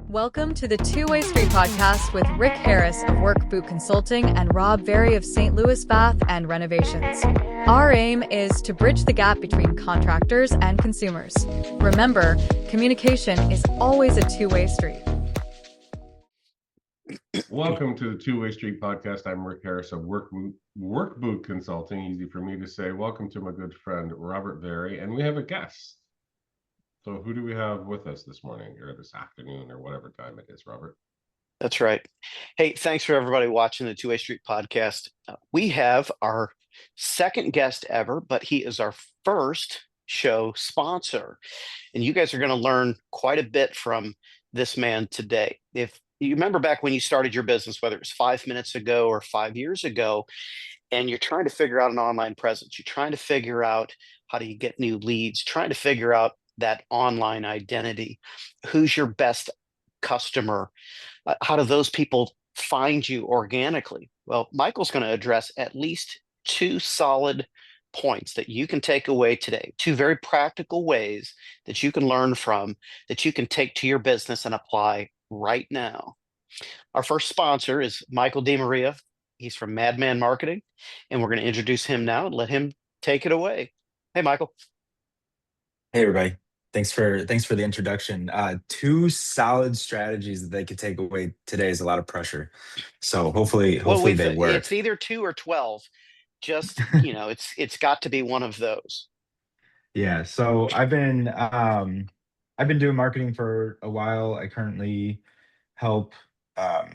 Welcome to the Two-Way Street podcast with Rick Harris of Work Boot Consulting and Rob Berry of St. Louis Bath and Renovations. Our aim is to bridge the gap between contractors and consumers. Remember, communication is always a two-way street. Welcome to the Two-Way Street podcast. I'm Rick Harris of Work Boot Consulting. Easy for me to say. Welcome to my good friend Robert Berry, and we have a guest. So who do we have with us this morning or this afternoon or whatever time it is, Robert? That's right. Hey, thanks for everybody watching the Two-Way Street podcast. We have our second guest ever, but he is our first show sponsor. And you guys are going to learn quite a bit from this man today. If you remember back when you started your business, whether it was 5 minutes ago or 5 years ago, and you're trying to figure out an online presence, you're trying to figure out how do you get new leads, trying to figure out that online identity, who's your best customer, how do those people find you organically? Well, Michael's going to address at least two solid points that you can take away today, two very practical ways that you can learn from, that you can take to your business and apply right now. Our first sponsor is Michael DiMaria. He's from Madman Marketing, and we're going to introduce him now and let him take it away. Hey, Michael. Hey, everybody. Thanks for the introduction. Two solid strategies that they could take away today is a lot of pressure. So hopefully they work. It's either 2 or 12. Just, it's got to be one of those. Yeah. So I've been doing marketing for a while. I currently help. I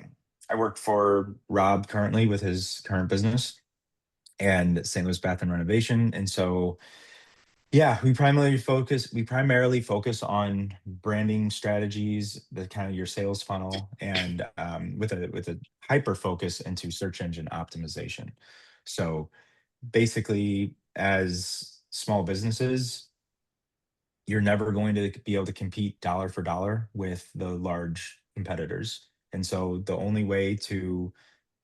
work for Rob currently with his current business and St. Louis Bath and Renovation, and so. Yeah, we primarily focus on branding strategies, the kind of your sales funnel, and with a hyper focus into search engine optimization. So basically, as small businesses, you're never going to be able to compete dollar for dollar with the large competitors. And so the only way to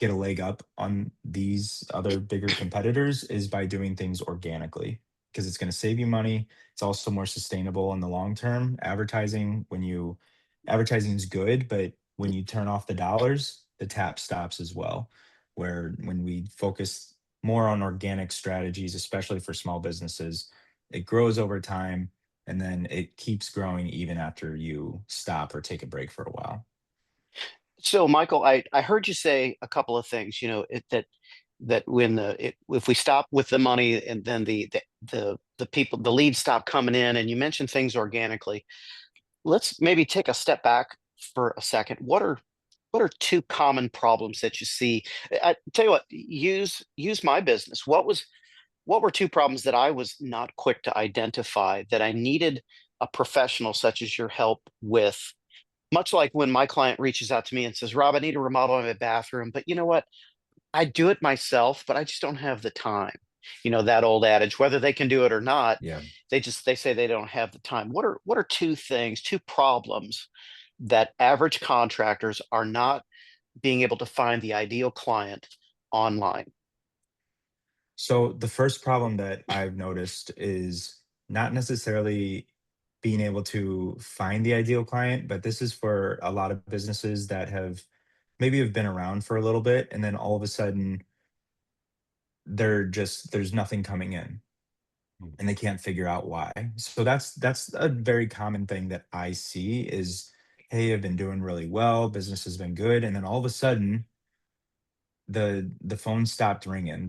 get a leg up on these other bigger competitors is by doing things organically, because it's going to save you money. It's also more sustainable in the long term. Advertising is good, but when you turn off the dollars, the tap stops as well. Where when we focus more on organic strategies, especially for small businesses, it grows over time and then it keeps growing even after you stop or take a break for a while. So, Michael, I heard you say a couple of things, that when if we stop with the money and then the people, the leads stop coming in, and you mentioned things organically. Let's maybe take a step back for a second. What are two common problems that you see? I tell you what, use my business. What were two problems that I was not quick to identify that I needed a professional such as your help with? Much like when my client reaches out to me and says, Rob, I need to remodel my bathroom, but you know what? I do it myself, but I just don't have the time. That old adage, whether they can do it or not, Yeah. they say they don't have the time. What are two problems that average contractors are not being able to find the ideal client online? So the first problem that I've noticed is not necessarily being able to find the ideal client, but this is for a lot of businesses that have been around for a little bit, and then all of a sudden there's nothing coming in and they can't figure out why. So that's a very common thing that I see is, hey, I've been doing really well, business has been good, and then all of a sudden the phone stopped ringing.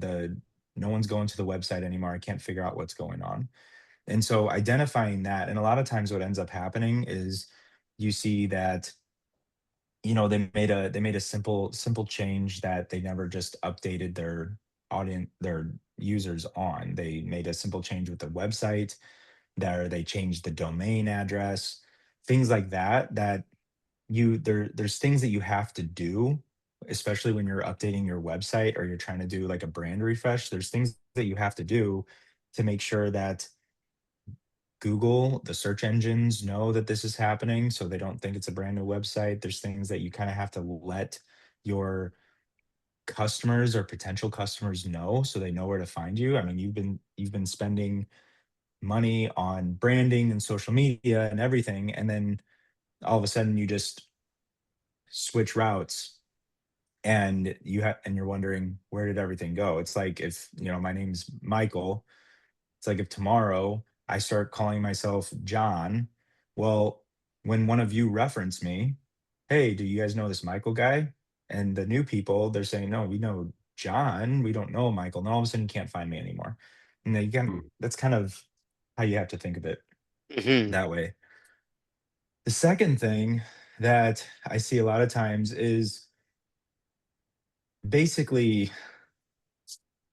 No one's going to the website anymore. I can't figure out what's going on. And so identifying that, and a lot of times what ends up happening is you see that they made a simple change that they never just updated their users on. They made a simple change with the website, there they changed the domain address, things like that there's things that you have to do, especially when you're updating your website or you're trying to do like a brand refresh. There's things that you have to do to make sure that Google, the search engines know that this is happening so they don't think it's a brand new website. There's things that you kind of have to let your customers or potential customers know so they know where to find you. I mean, you've been spending money on branding and social media and everything, and then all of a sudden you just switch routes, and you're wondering, where did everything go? It's like, if, my name's Michael, it's like if tomorrow I start calling myself John, well, when one of you reference me, hey, do you guys know this Michael guy? And the new people, they're saying, no, we know John, we don't know Michael. And all of a sudden you can't find me anymore. And then that's kind of how you have to think of it Mhm. that way. The second thing that I see a lot of times is basically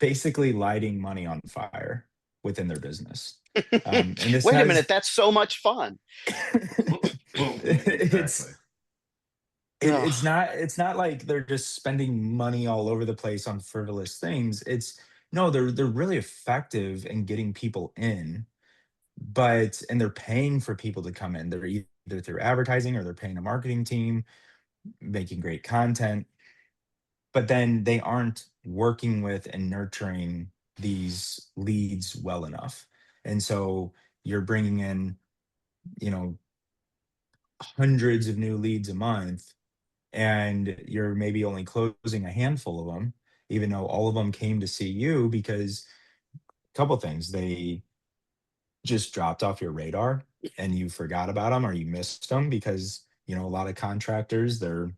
lighting money on fire within their business. And this Wait a minute, has that's so much fun. Boom. it's Exactly. it's Ugh. not like they're just spending money all over the place on frivolous things. It's no, they're really effective in getting people in, and they're paying for people to come in. They're either through advertising, or they're paying a marketing team, making great content, but then they aren't working with and nurturing these leads well enough. And so you're bringing in, you know, hundreds of new leads a month, and you're maybe only closing a handful of them, even though all of them came to see you because a couple things, they just dropped off your radar and you forgot about them, or you missed them because, a lot of contractors, they're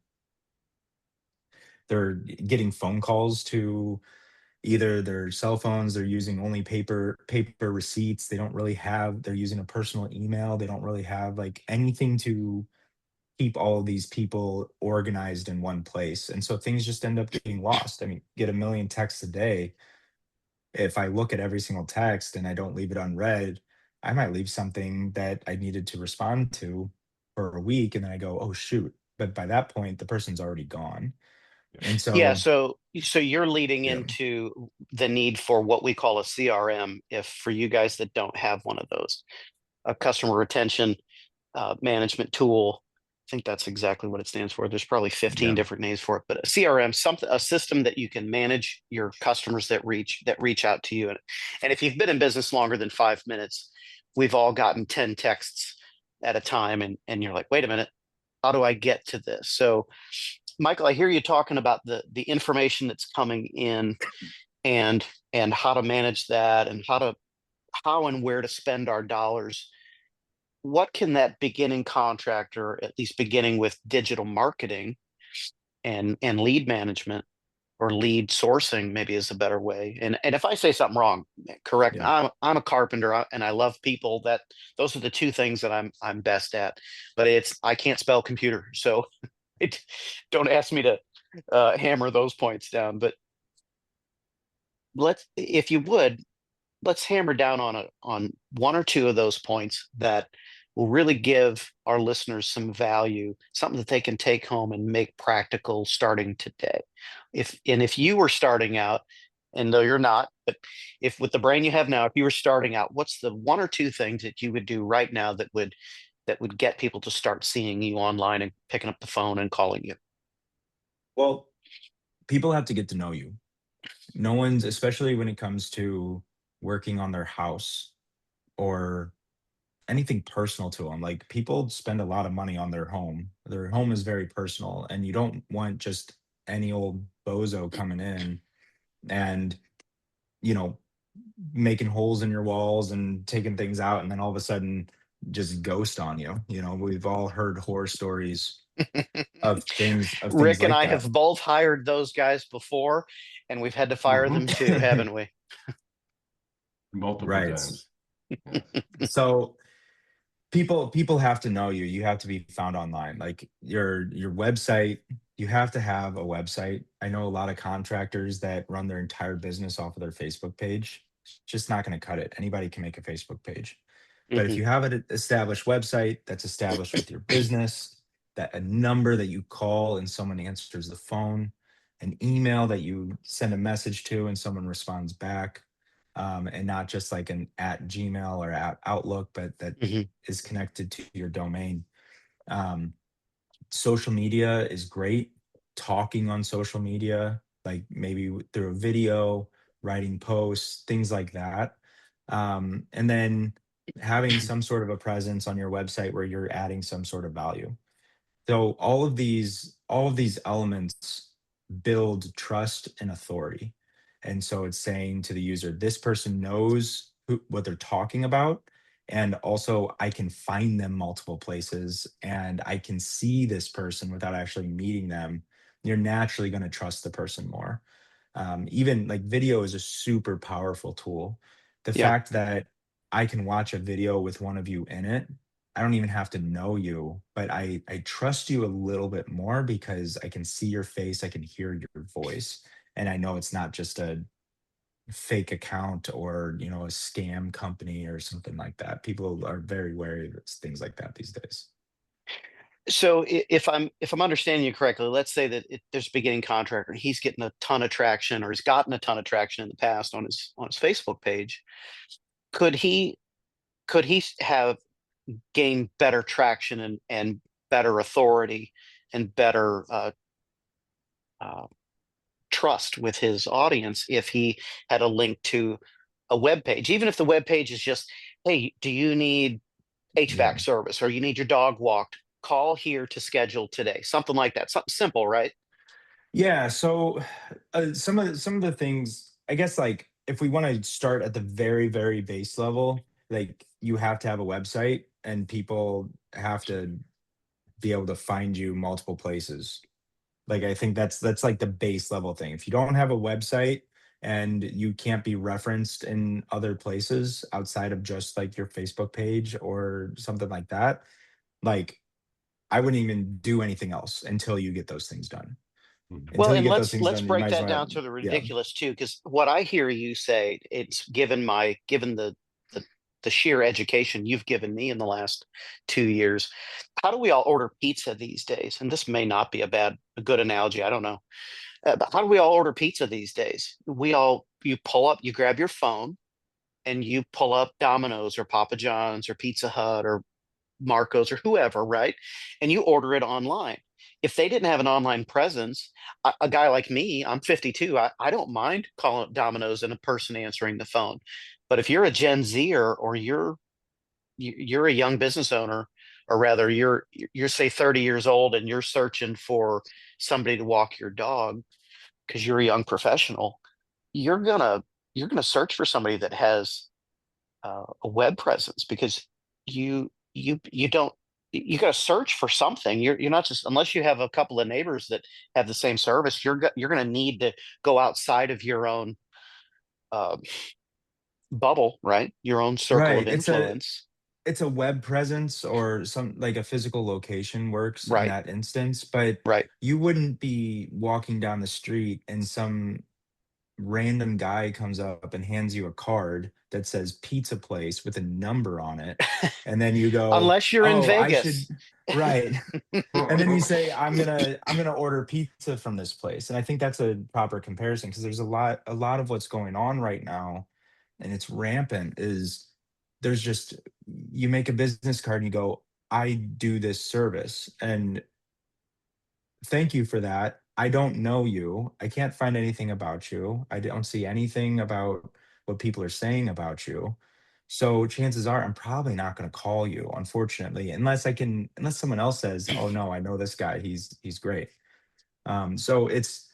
getting phone calls to either their cell phones, they're using only paper receipts, they're using a personal email, they don't really have like anything to keep all of these people organized in one place. And so things just end up getting lost. I mean, get a million texts a day. If I look at every single text and I don't leave it unread, I might leave something that I needed to respond to for a week, and then I go, oh shoot. But by that point, the person's already gone. And Yeah, so, so you're leading yeah, into the need for what we call a CRM, if for you guys that don't have one of those, a customer retention management tool. I think that's exactly what it stands for. There's probably 15 yeah, different names for it, but a CRM, something, a system that you can manage your customers that reach out to you. And if you've been in business longer than 5 minutes, we've all gotten 10 texts at a time, and you're like, wait a minute, how do I get to this? So, Michael, I hear you talking about the information that's coming in, and how to manage that, and how and where to spend our dollars. What can that beginning contractor, at least beginning with digital marketing and lead management, or lead sourcing, maybe is a better way. And if I say something wrong, correct me. yeah. I'm a carpenter, and I love people. Those are the two things that I'm best at. But I can't spell computer, so don't ask me to hammer those points down. But if you would, let's hammer down on one or two of those points that will really give our listeners some value, something that they can take home and make practical starting today. If you were starting out, and though you're not, but if with the brain you have now, if you were starting out, what's the one or two things that you would do right now that would get people to start seeing you online and picking up the phone and calling you? Well, people have to get to know you. No one's, especially when it comes to working on their house or anything personal to them. Like, people spend a lot of money on their home. Their home is very personal, and you don't want just any old bozo coming in and, you know, making holes in your walls and taking things out, and then all of a sudden just ghost on you. We've all heard horror stories of things Rick and like I that. have both hired those guys before, and we've had to fire Mhm. them too, haven't we? Multiple Right. times. Yes. So people have to know you. You have to be found online. Like, your website, you have to have a website. I know a lot of contractors that run their entire business off of their Facebook page. It's just not going to cut it. Anybody can make a Facebook page. But if Mhm. you have an established website that's established with your business, that a number that you call and someone answers the phone, an email that you send a message to and someone responds back, and not just like an at Gmail or at Outlook, but that Mhm. is connected to your domain. Um, Social media is great. Talking on social media, like maybe through a video, writing posts, things like that. And then having some sort of a presence on your website where you're adding some sort of value. So all of these all of these elements build trust and authority. And so it's saying to the user, this person knows what they're talking about. And also, I can find them multiple places and I can see this person without actually meeting them. You're naturally going to trust the person more. Even like video is a super powerful tool. The Yeah. fact that I can watch a video with one of you in it, I don't even have to know you, but I trust you a little bit more because I can see your face, I can hear your voice, and I know it's not just a fake account or, you know, a scam company or something like that. People are very wary of things like that these days. So if I'm understanding you correctly, let's say that there's a beginning contractor, and he's getting a ton of traction, or he's gotten a ton of traction in the past on his Facebook page. Could he have gained better traction and better authority and better uh, trust with his audience if he had a link to a web page, even if the web page is just, hey, do you need Yeah. HVAC service or you need your dog walked? Call here to schedule today, something like that, something simple, right? Yeah, so some of the things, I guess, like if we want to start at the very very base level, like you have to have a website and people have to be able to find you multiple places. Like I think that's like the base level thing. If you don't have a website and you can't be referenced in other places outside of just like your Facebook page or something like that, like I wouldn't even do anything else until you get those things done. Mhm. Well, Until you and get those let's things let's done, you break might as that well, down to the yeah. ridiculous too, because what I hear you say, it's given the the sheer education you've given me in the last 2 years. How do we all order pizza these days? And this may not be a good analogy. I don't know. But how do we all order pizza these days? You pull up, you grab your phone, and you pull up Domino's or Papa John's or Pizza Hut or Marco's or whoever, right? And you order it online. If they didn't have an online presence, a guy like me, I'm 52, I don't mind calling Domino's and a person answering the phone. But if you're a Gen Zer or you're a young business owner, or rather you're say 30 years old and you're searching for somebody to walk your dog because you're a young professional, you're gonna you're gonna search for somebody that has a web presence because you don't you got to search for something. You're not just, unless you have a couple of neighbors that have the same service. You're going to need to go outside of your own uh, bubble, right? Your own circle of Right. It's a influence, it's a web presence or some like a physical location works in right? that instance, but Right. you wouldn't be walking down the street and some random guy comes up and hands you a card that says pizza place with a number on it. And then you go, Unless you're in "Oh, I should," Vegas. right. And then you say, I'm gonna order pizza from this place. And I think that's a proper comparison because there's a lot of what's going on right now, and it's rampant, is there's just you make a business card and you go, I do this service. And thank you for that. I don't know you. I can't find anything about you. I don't see anything about what people are saying about you. So chances are I'm probably not going to call you, unfortunately, unless someone else says, "Oh no, I know this guy. He's great." So it's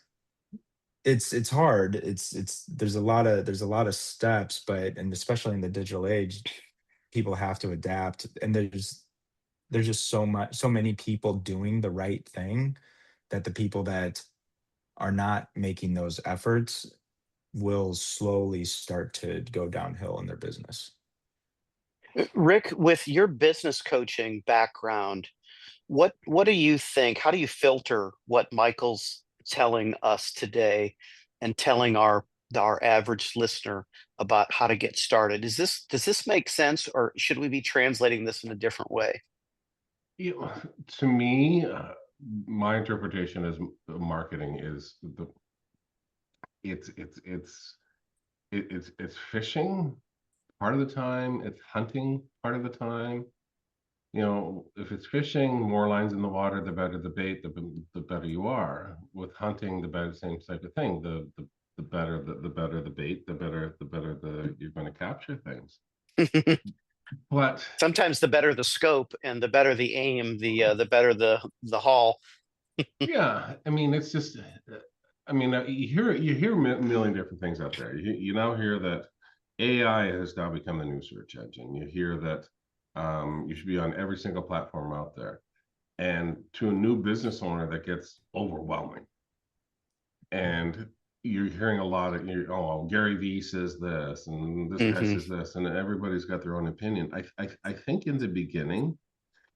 hard. It's there's a lot of steps, but and especially in the digital age, people have to adapt. And there's just so many people doing the right thing that the people that are not making those efforts will slowly start to go downhill in their business. Rick, with your business coaching background, what do you think? How do you filter what Michael's telling us today and telling our average listener about how to get started? Does this make sense, or should we be translating this in a different way? You know, to me, my interpretation is marketing is it's it's fishing part of the time, it's hunting part of the time. You know, if it's fishing, more lines in the water, the better the bait, the better you are. With hunting, the better, same type of thing. The better the better the bait, the better the you're going to capture things. But Sometimes the better the scope and the better the aim, the better the haul. Yeah, I mean, it's just, you hear a million different things out there. You now hear that AI has now become the new search engine. You hear that you should be on every single platform out there. And to a new business owner, that gets overwhelming. And you're hearing a lot of, oh, Gary Vee says this, and this guy Hmm. says this, and everybody's got their own opinion. I think in the beginning,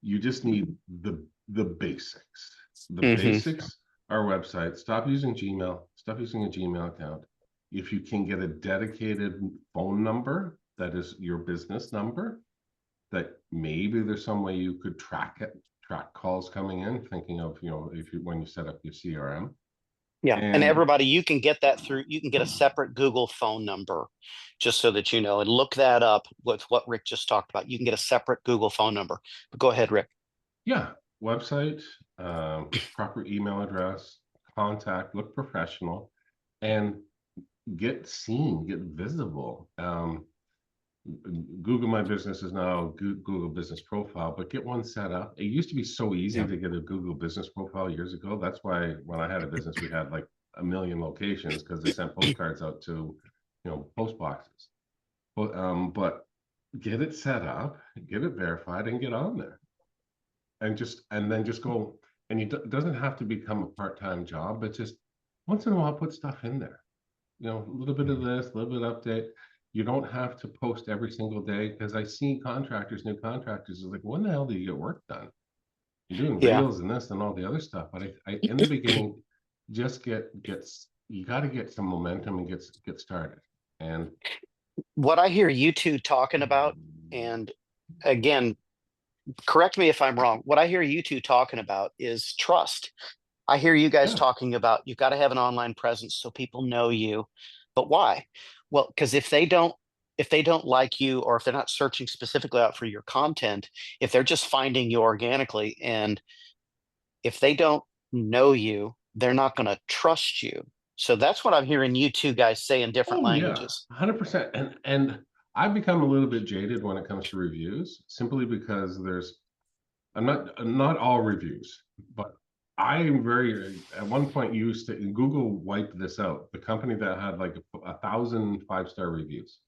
you just need the basics. The Hmm. basics are website. Stop using Gmail. Stop using a Gmail account. If you can get a dedicated phone number that is your business number, that maybe there's some way you could track it, track calls coming in, thinking of, if you when you set up your CRM. Yeah. And And everybody, you can get that through, you can get a separate Google phone number, just so that you know, and look that up with what Rick just talked about. You can get a separate Google phone number. But go ahead, Rick. yeah, website, proper email address, contact, look professional, and get seen, get visible. Google My Business is now Google Business Profile, but get one set up. It used to be so easy Yep. to get a Google Business Profile years ago. That's why when I had a business, we had like a million locations because they sent postcards out to, post boxes. But get it set up, get it verified, and get on there, and then just go. And it doesn't have to become a part-time job, but just once in a while, put stuff in there. A little bit of this, a little bit of update. You don't have to post every single day, because I see new contractors is like, when the hell do you get work done? You're doing Yeah. reels and this and all the other stuff. But I in the beginning, just you got to get some momentum and get started. And What I hear you two talking about, and again, correct me if I'm wrong. What I hear you two talking about is trust. I hear you guys yeah, talking about you've got to have an online presence so people know you. But why? Well, because if they don't like you, or if they're not searching specifically out for your content, if they're just finding you organically, and if they don't know you, they're not going to trust you. So that's what I'm hearing you two guys say in different oh yeah, languages. 100%. And I've become a little bit jaded when it comes to reviews, simply because I'm not all reviews, but I am very, at one point, used to, Google wiped this out. The company that had like 1,000 5-star reviews.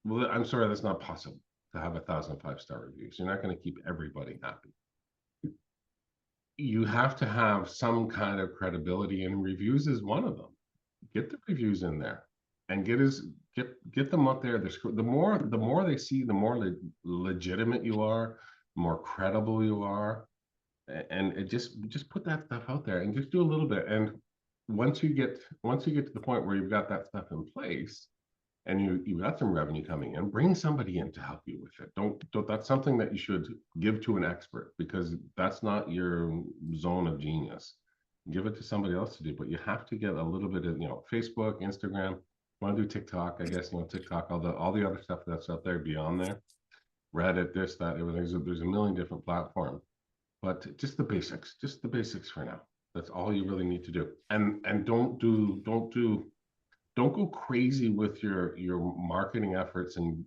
Well, I'm sorry, that's not possible to have 1,000 5-star reviews. You're not going to keep everybody happy. You have to have some kind of credibility, and reviews is one of them. Get the reviews in there, and get them up there. The more they see, the more legitimate you are, the more credible you are. And it just put that stuff out there, and just do a little bit. And once you get to the point where you've got that stuff in place, and you've got some revenue coming in, bring somebody in to help you with it. Don't That's something that you should give to an expert, because that's not your zone of genius. Give it to somebody else to do, but you have to get a little bit of, Facebook, Instagram. Want to do TikTok? I guess, TikTok, all the other stuff that's out there beyond there, Reddit, this, that, everything. There's a million different platforms, but just the basics for now. That's all you really need to do. And don't go crazy with your marketing efforts, and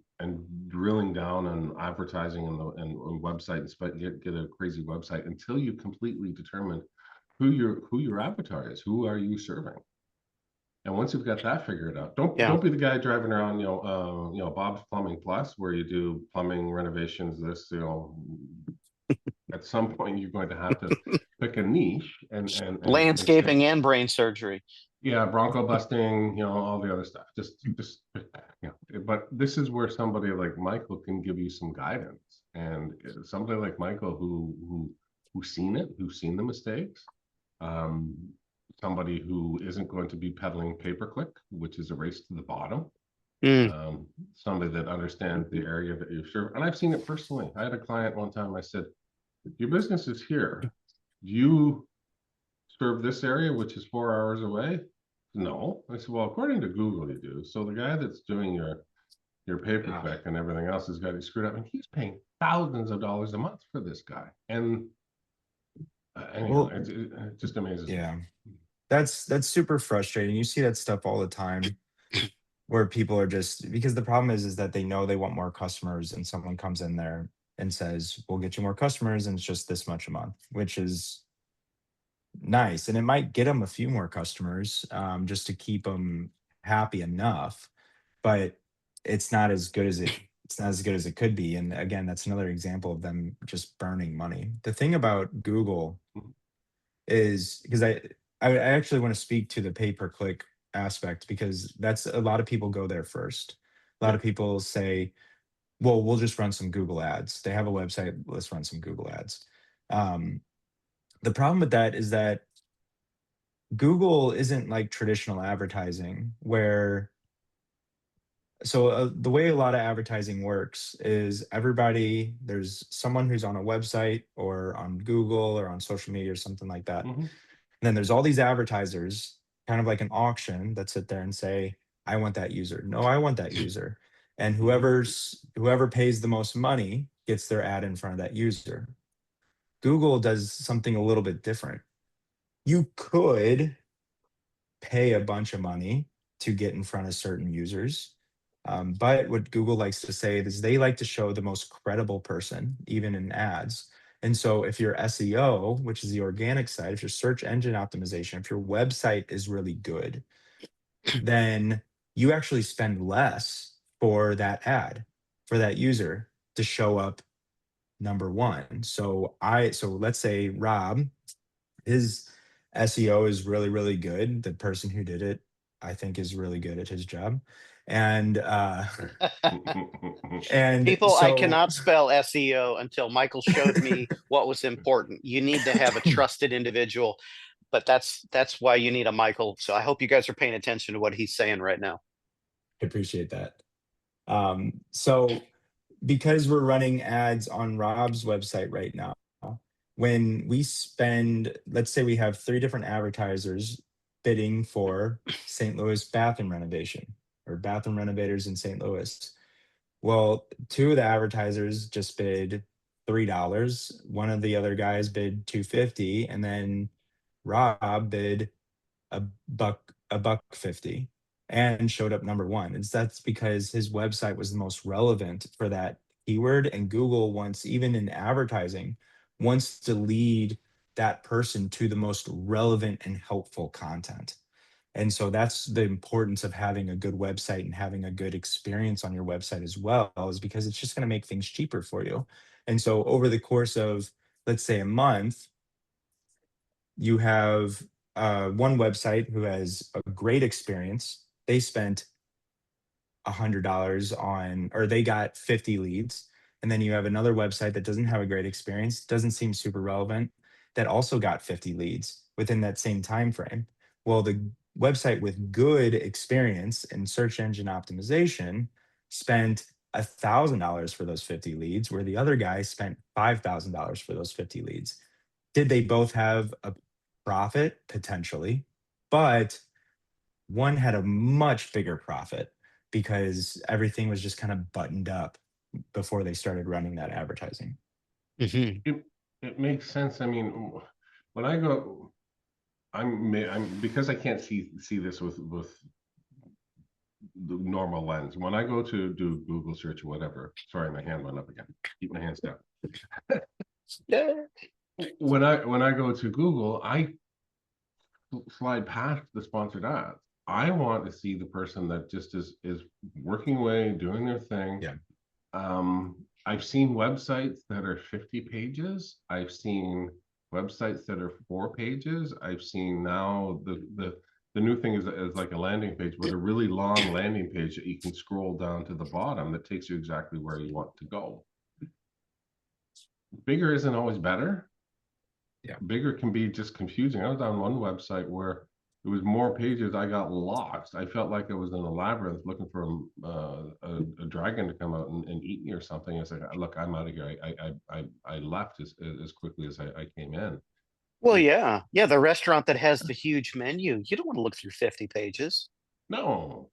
drilling down on advertising and website, and get a crazy website until you completely determine who your avatar is. Who are you serving? And once you've got that figured out, Yeah. don't be the guy driving around, Bob's Plumbing Plus, where you do plumbing renovations. At some point, you're going to have to pick a niche, and say, Landscaping and brain surgery. yeah, bronco busting, all the other stuff. Just But this is where somebody like Michael can give you some guidance, and somebody like Michael who's seen the mistakes, um, somebody who isn't going to be peddling pay-per-click, which is a race to the bottom. Mm. Somebody that understands the area that you serve. And I've seen it personally. I had a client one time. I said, "Your business is here. Do you serve this area, which is 4 hours away?" No. I said, "Well, according to Google, you do. So the guy that's doing your pay-per-click and everything else has got it screwed up, and he's paying thousands of dollars a month for this guy." And Well, it just amazes me. yeah, that's super frustrating. You see that stuff all the time, where people are just, because the problem is that they know they want more customers, and someone comes in there and says, "We'll get you more customers, and it's just this much a month," which is nice, and it might get them a few more customers, just to keep them happy enough, but it's not as good as it's not as good as it could be. And again, that's another example of them just burning money. The thing about Google is, because I actually want to speak to the pay per click aspect, because that's, a lot of people go there first. A lot of people say, well, we'll just run some Google ads. They have a website, let's run some Google ads. The problem with that is that Google isn't like traditional advertising, where the way a lot of advertising works is, there's someone who's on a website or on Google or on social media or something like that. Mhm. And then there's all these advertisers, kind of like an auction, that sit there and say, I want that user. No, I want that user. And whoever pays the most money gets their ad in front of that user. Google does something a little bit different. You could pay a bunch of money to get in front of certain users. But what Google likes to say is they like to show the most credible person, even in ads. And so if your SEO, which is the organic side, if your search engine optimization, if your website is really good, then you actually spend less for that ad, for that user to show up number one. So let's say Rob, his SEO is really, really good. The person who did it, I think, is really good at his job. And and People, I so cannot spell SEO until Michael showed me what was important. You need to have a trusted individual, but that's why you need a Michael. So I hope you guys are paying attention to what he's saying right now. I appreciate that. So because we're running ads on Rob's website right now, when we spend, let's say we have 3 different advertisers bidding for St. Louis bathroom renovation, or bathroom renovators in St. Louis. Well, 2 of the advertisers just bid $3. One of the other guys bid $2.50, and then Rob bid a buck 50 and showed up number one. That's because his website was the most relevant for that keyword, and Google wants, even in advertising, wants to lead that person to the most relevant and helpful content. And so that's the importance of having a good website and having a good experience on your website as well, is because it's just going to make things cheaper for you. And so over the course of, let's say, a month, you have one website who has a great experience. They spent $100 on, or they got 50 leads. And then you have another website that doesn't have a great experience, doesn't seem super relevant, that also got 50 leads within that same time frame. Well, the website with good experience in search engine optimization spent $1,000 for those 50 leads, where the other guy spent $5,000 for those 50 leads. Did they both have a profit? Potentially, but one had a much bigger profit because everything was just kind of buttoned up before they started running that advertising. Mhm. It makes sense. I mean, when I go, I'm because I can't see this with the normal lens. When I go to do Google search or whatever, sorry, my hand went up again. Keep my hands down. Yeah. When I go to Google, I slide past the sponsored ads. I want to see the person that just is working away, doing their thing. Yeah. I've seen websites that are 50 pages. I've seen websites that are 4 pages. I've seen now the new thing is like a landing page, but a really long landing page that you can scroll down to the bottom that takes you exactly where you want to go. Bigger isn't always better. Yeah. Bigger can be just confusing. I was on one website where it was more pages. I got lost. I felt like I was in a labyrinth looking for a dragon to come out and eat me or something. I said, look, I'm out of here. I left as quickly as I came in. Well, yeah. The restaurant that has the huge menu, you don't want to look through 50 pages. No,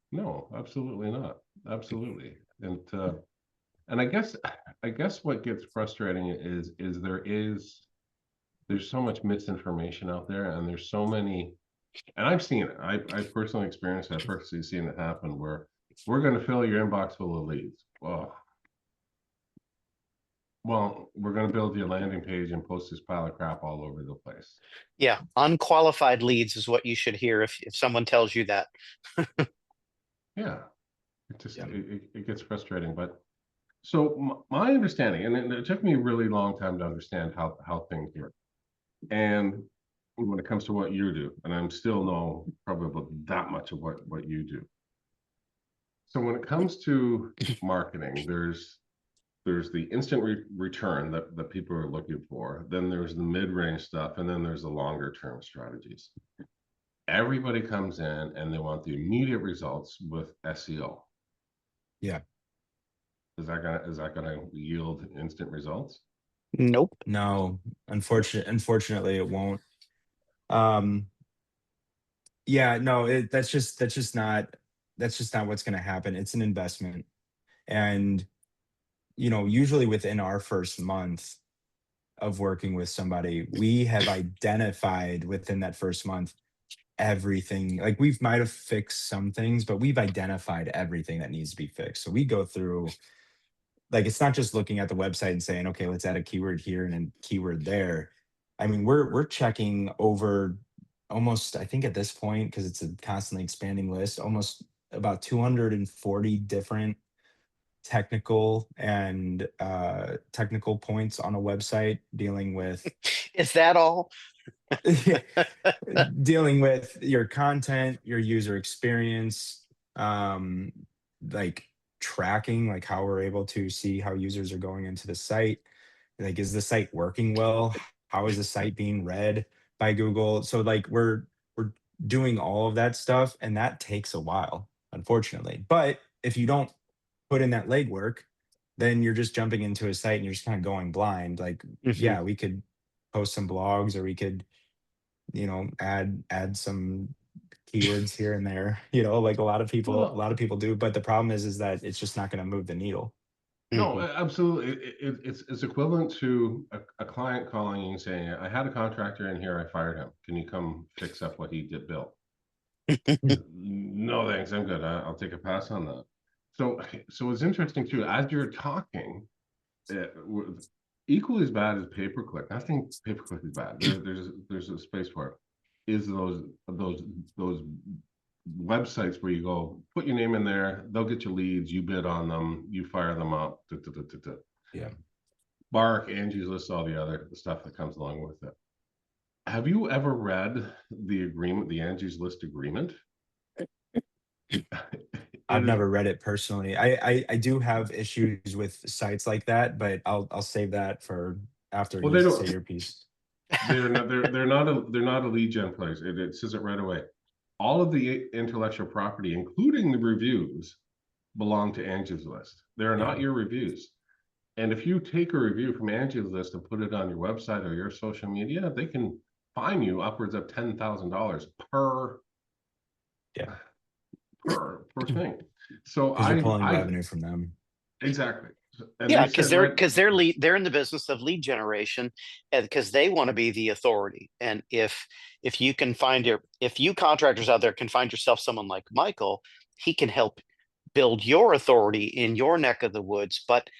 absolutely not. Absolutely. And I guess what gets frustrating is there's so much misinformation out there, and there's so many, and I've seen it. I've personally experienced it. I've personally seen it happen where we're going to fill your inbox full of leads. Well, Well, we're going to build you a landing page and post this pile of crap all over the place. Yeah, unqualified leads is what you should hear if someone tells you that. Yeah, it just Yeah. it gets frustrating. But so my understanding, and it took me a really long time to understand how things work. And when it comes to what you do, and I'm still know probably that much of what you do. So when it comes to marketing, there's the instant return that people are looking for. Then there's the mid-range stuff, and then there's the longer term strategies. Everybody comes in and they want the immediate results with SEO. Yeah. Is that gonna yield instant results? Nope. No, unfortunately it won't. Um, yeah, no, that's just not what's going to happen. It's an investment. And usually within our first month of working with somebody, we have identified within that first month everything. Like we might have fixed some things, but we've identified everything that needs to be fixed. So we go through, like, it's not just looking at the website and saying, okay, let's add a keyword here and a keyword there. I mean, we're checking over almost, I think at this point, because it's a constantly expanding list, almost about 240 different technical points on a website dealing with Is that all? dealing with your content, your user experience, like tracking, like how we're able to see how users are going into the site. Like, is the site working well? How is the site being read by Google? So like we're doing all of that stuff, and that takes a while, unfortunately. But if you don't put in that legwork, then you're just jumping into a site and you're just kind of going blind. Like, Mhm. yeah, we could post some blogs, or we could add some keywords here and there, like a Well, lot of people do. But the problem is that it's just not going to move the needle. no, Mhm. absolutely. It's equivalent to a client calling you and saying, "I had a contractor in here, I fired him. Can you come fix up what he did built?" No, thanks. I'm good. I'll take a pass on that. So it's interesting too. As you're talking, equally as bad as pay per click. I think pay per click is bad. There's a space for it. Is those websites where you go put your name in there, they'll get you leads, you bid on them, you fire them up. Yeah. Bark, Angie's List, all the other stuff that comes along with it. Have you ever read the agreement, the Angie's List agreement? It I've is never read it personally. I do have issues with sites like that, but I'll save that for after well, you they say don't. your piece. They're not a lead gen place. It says it right away. All of the intellectual property, including the reviews, belong to Angie's List. They are Yeah. not your reviews. And if you take a review from Angie's List and put it on your website or your social media, they can fine you upwards of $10,000 Yeah. per thing. So Because you're pulling I revenue from them. exactly. And Yeah, they because said they're right. because they're in the business of lead generation, and because they want to be the authority. And if you can find if you contractors out there can find yourself someone like Michael, he can help build your authority in your neck of the woods. But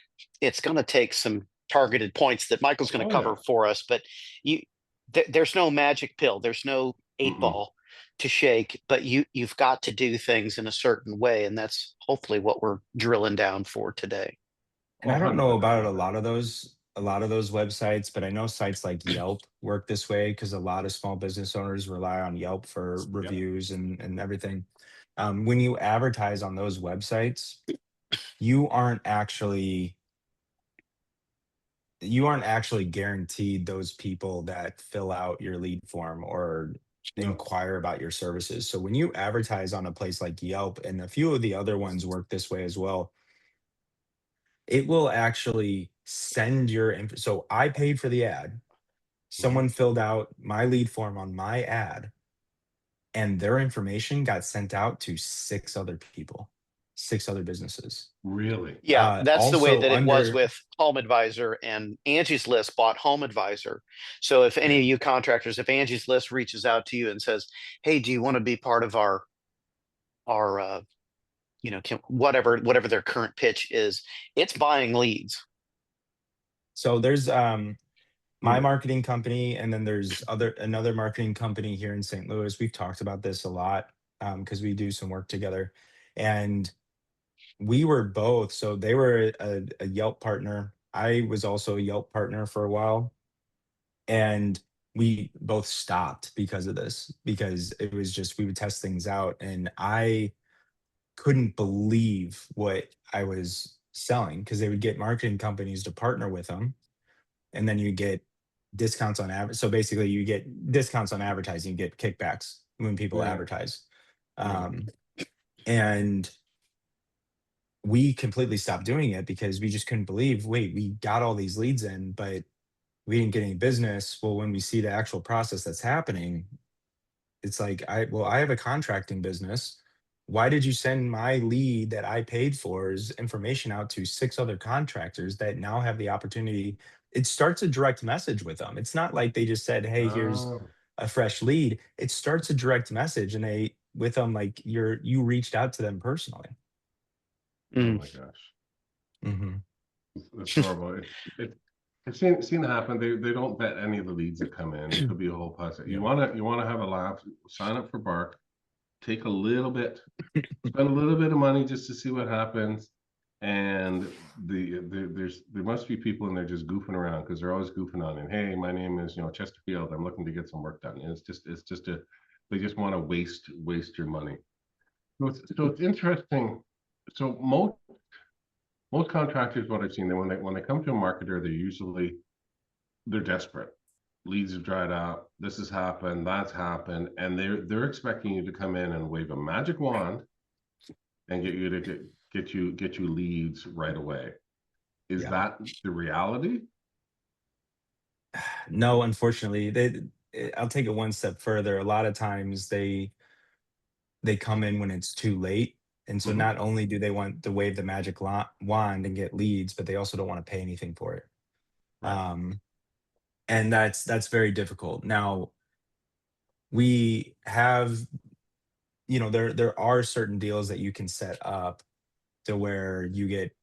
it's going to take some targeted points that Michael's going to Oh cover yeah. for us. But you there's no magic pill. There's no eight Mm-mm. ball to shake. But you've got to do things in a certain way, and that's hopefully what we're drilling down for today. And Oh, I don't know 100%. about a lot of those websites, but I know sites like Yelp work this way because a lot of small business owners rely on Yelp for Yep. reviews and everything. When you advertise on those websites, you aren't actually you aren't actually guaranteed those people that fill out your lead form or No. inquire about your services. So when you advertise on a place like Yelp, and a few of the other ones work this way as well, it will actually send so I paid for the ad. Mhm. Someone filled out my lead form on my ad, and their information got sent out to six other people, six other businesses. Really? Yeah, that's the way Also that it was under with Home Advisor, and Angie's List bought Home Advisor. So if any Yeah. of you contractors, if Angie's List reaches out to you and says, "Hey, do you want to be part of our whatever their current pitch is, it's buying leads." So there's my Yeah. marketing company, and then there's another marketing company here in St. Louis. We've talked about this a lot because we do some work together, and we were both. So they were a Yelp partner. I was also a Yelp partner for a while, and we both stopped because of this, because it was just we would test things out, and I couldn't believe what I was selling because they would get marketing companies to partner with them, and then you get discounts on average. So basically, you get discounts on advertising, you get kickbacks when people Yeah. advertise. Yeah. Um, and we completely stopped doing it because we just couldn't believe, wait, we got all these leads in, but we didn't get any business. Well, when we see the actual process that's happening, it's like, I have a contracting business. Why did you send my lead that I paid for's information out to 6 other contractors that now have the opportunity? It starts a direct message with them. It's not like they just said, "Hey, here's Oh, a fresh lead." It starts a direct message, and they with them like you reached out to them personally. oh Mm. my gosh. Hmm. It's horrible. I've seen it happen. They don't vet any of the leads that come in. It could be a whole process. Yeah. You wanna have a laugh, sign up for Bark, take a little bit, spend a little bit of money just to see what happens. And there must be people in there just goofing around because they're always goofing on. And hey, my name is Chesterfield. I'm looking to get some work done. And it's just they just want to waste your money. So it's interesting. So most contractors, what I've seen, when they come to a marketer, they're desperate. Leads have dried up. This has happened. That's happened, and they're expecting you to come in and wave a magic wand and get you to get you leads right away. Is Yeah. that the reality? No, unfortunately, I'll take it one step further. A lot of times they come in when it's too late. And so Hmm. not only do they want to wave the magic wand and get leads, but they also don't want to pay anything for it. Right. Um, and that's very difficult. Now, we have, there are certain deals that you can set up to where you get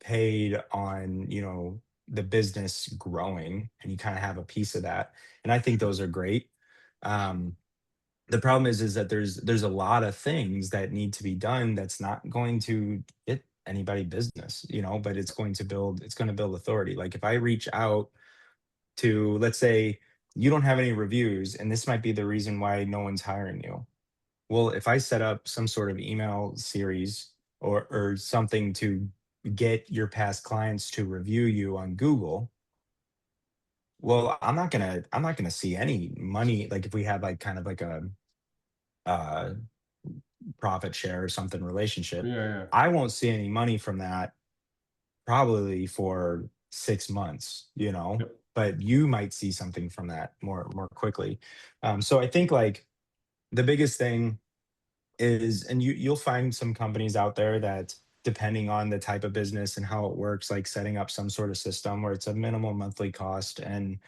paid on, the business growing, and you kind of have a piece of that. And I think Sure. those are great. Um, the problem is that there's a lot of things that need to be done that's not going to get anybody business, but it's going to build authority. Like if I reach out to, let's say, you don't have any reviews, and this might be the reason why no one's hiring you. Well, if I set up some sort of email series or something to get your past clients to review you on Google, well, I'm not gonna see any money. Like if we had like kind of like a uh profit share or something relationship, Yeah, yeah. I won't see any money from that probably for 6 months, Yep. but you might see something from that more quickly. So I think like the biggest thing is, and you'll find some companies out there that, depending on the type of business and how it works, like setting up some sort of system where it's a minimal monthly cost, and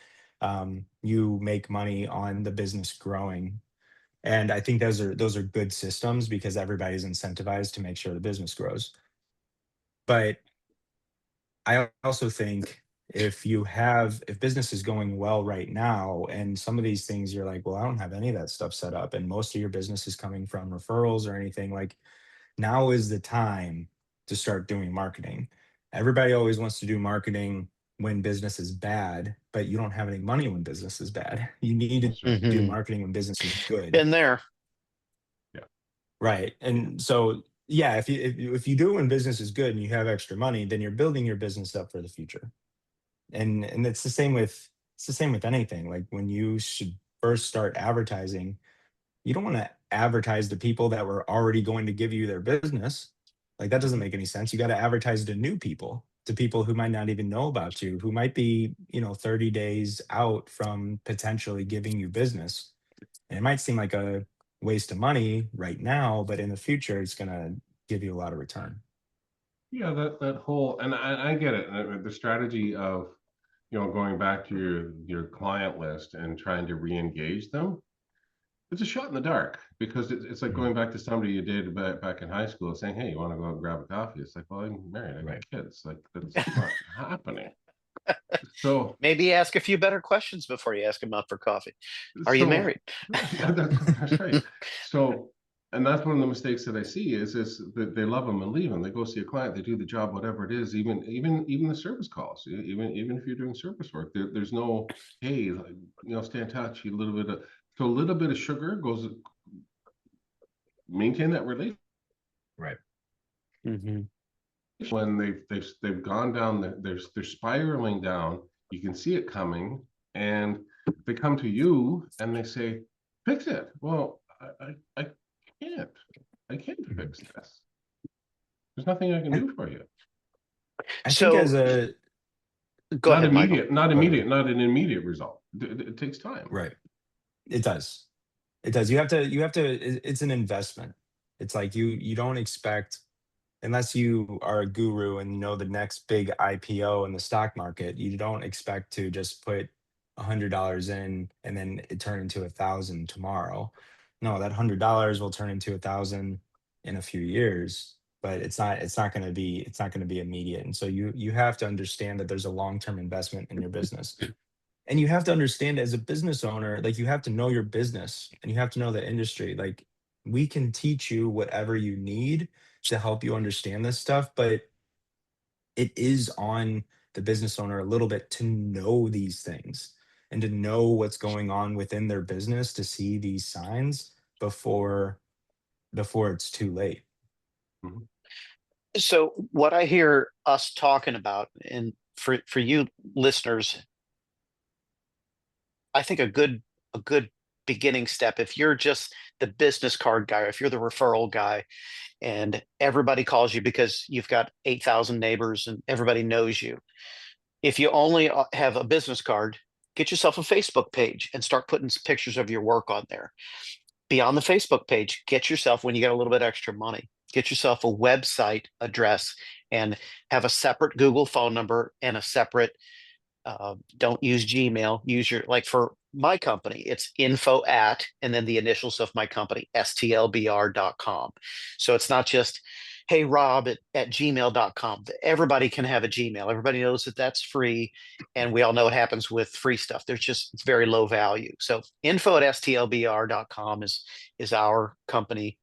you make money on the business growing. And I think those are good systems because everybody's incentivized to make sure the business grows. But I also think if business is going well right now, and some of these things you're like, well, I don't have any of that stuff set up, and most of your business is coming from referrals or anything, like now is the time to start doing marketing. Everybody always wants to do marketing when business is bad, but you don't have any money when business is bad. You need to That's right. do Hmm. marketing when business is good. Been there. Yeah. Right. And so, yeah, if you do it when business is good and you have extra money, then you're building your business up for the future. And it's the same with anything. Like when you should first start advertising, you don't want to advertise to people that were already going to give you their business. Like that doesn't Mhm. make any sense. You got to advertise to new people, to people who might not even know about you, who might be, 30 days out from potentially giving you business. And it might seem like a waste of money right now, but in the future, it's going to give you a lot of return. Yeah, that whole, and I get it. The strategy of going back to your client list and trying to re-engage them, it's a shot in the dark because it's like Mhm. going back to somebody you did back in high school saying, hey, you want to go out and grab a coffee? It's like, well, I'm married, I got Right. kids. Like that's not happening. So, Maybe ask a few better questions before you ask them out for coffee. Are you so married? yeah, that's right. So, and that's one of the mistakes that I see is that they love them and leave them. They go see a client, they do the job, whatever it is, even the service calls, even if you're doing service work, there's no, hey, like, stay in touch. A little bit of so a little bit of sugar goes maintain that relationship. Right. Mhm. When they've gone down, they're spiraling down. You can see it coming, and they come to you and they say, "Fix it." Well, I can't. I can't fix this. There's nothing I can do for you. I think So as a go Not ahead, Michael. immediate. Not Go ahead. immediate. Not an immediate result. It takes time. Right. It does. It does. It's an investment. It's like you don't expect, unless you are a guru and know the next big IPO in the stock market, you don't expect to just put $100 in and then it turn into 1,000 tomorrow. No, that $100 will turn into 1,000 in a few years, but it's not going to be immediate. And so you have to understand that there's a long-term investment in your business. And you have to understand as a business owner, like you have to know your business and you have to know the industry. Like we can teach you whatever you need to help you understand this stuff, but it is on the business owner a little bit to know these things and to know what's going on within their business to see these signs before it's too late. Mhm. So what I hear us talking about, and for you listeners, I think a good beginning step, if you're just the business card guy, or if you're the referral guy, and everybody calls you because you've got 8,000 neighbors and everybody knows you. If you only have a business card, get yourself a Facebook page and start putting pictures of your work on there. Beyond the Facebook page, get yourself, when you get a little bit extra money, get yourself a website address and have a separate Google phone number and a separate, don't use Gmail, use your, like for my company, it's info at, and then the initials of my company, stlbr.com. So it's not just, hey, Rob at gmail.com. Everybody can have a Gmail. Everybody knows that that's free. And we all know what happens with free stuff. It's very low value. So info at stlbr.com is our company